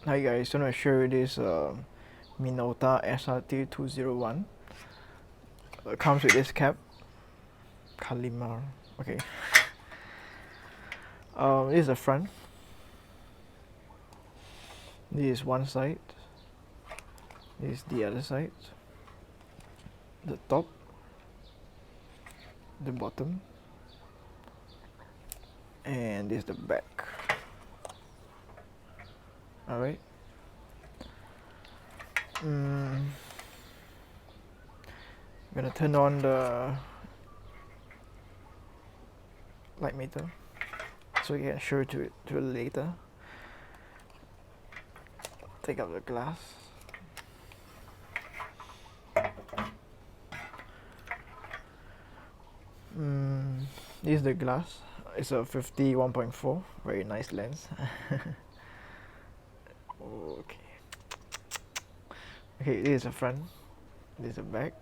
Hi guys, I'm going to show you this Minolta SRT201. Comes with this cap. Kalimar. Okay. This is the front. This is one side. This is the other side. The top. The bottom. And this is the back. Alright. I'm gonna turn on the light meter so you can show it to it later. Take out the glass. This is the glass. It's a 51.4, very nice lens. Okay. Okay, this is the front. This is the back.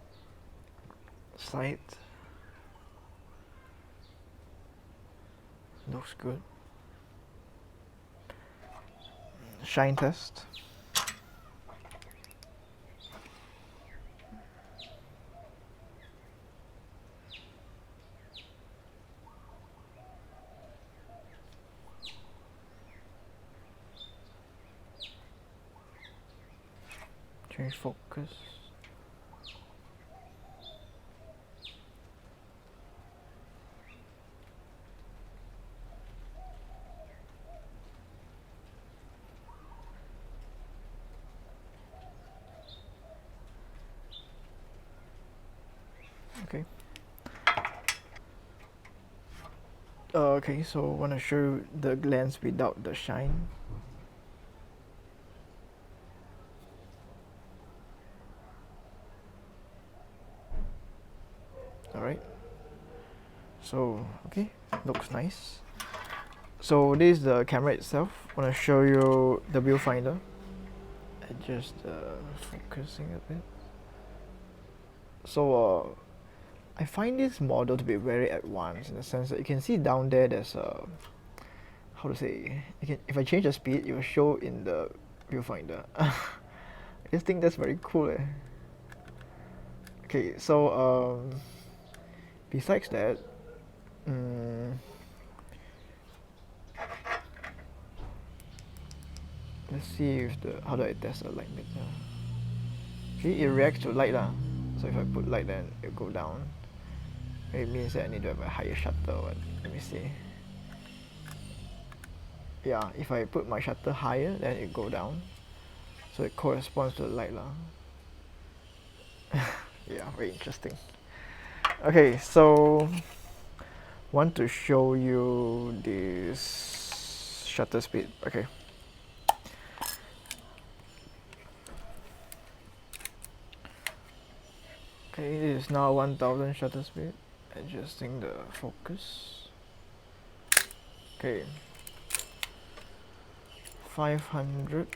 Side. Looks good. Shine test. Change focus. Okay. Okay, so I want to show the lens without the shine. Alright. So, okay, looks nice. So this is the camera itself. I want to show you the viewfinder. Adjust focusing a bit. So I find this model to be very advanced in the sense that you can see down there there's a, how to say, if I change the speed it will show in the viewfinder. I just think that's very cool. Okay, so besides that, let's see if how do I test the light meter. See, it reacts to light lah. So if I put light, then it'll go down. It means that I need to have a higher shutter. Let me see. Yeah, if I put my shutter higher, then it go down. So it corresponds to the light lah. Yeah, very interesting. Okay, so want to show you this shutter speed. Okay. Okay, this is now 1000 shutter speed. Adjusting the focus. Okay. 500.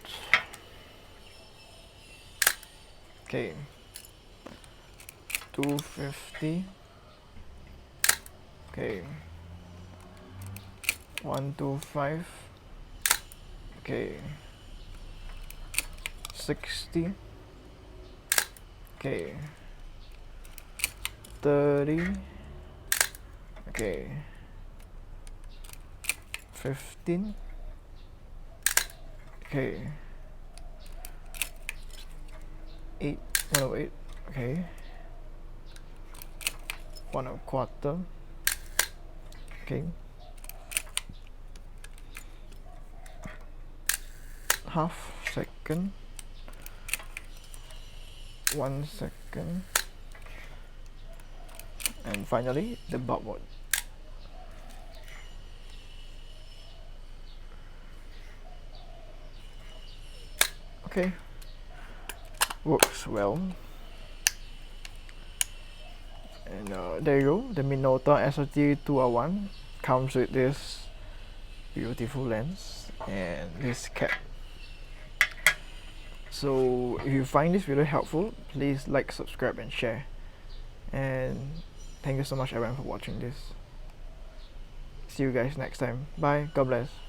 Okay. 250. Okay. 125. Okay. 60. Okay. 30. Okay. 15. Okay. 108. Okay. 1/4. Okay. Half second. 1 second. And finally, the bulb mode. Okay, works well. And there you go, the Minolta SRT201 comes with this beautiful lens and this cap. So if you find this video helpful, please like, subscribe and share. And thank you so much everyone for watching this. See you guys next time. Bye. God bless.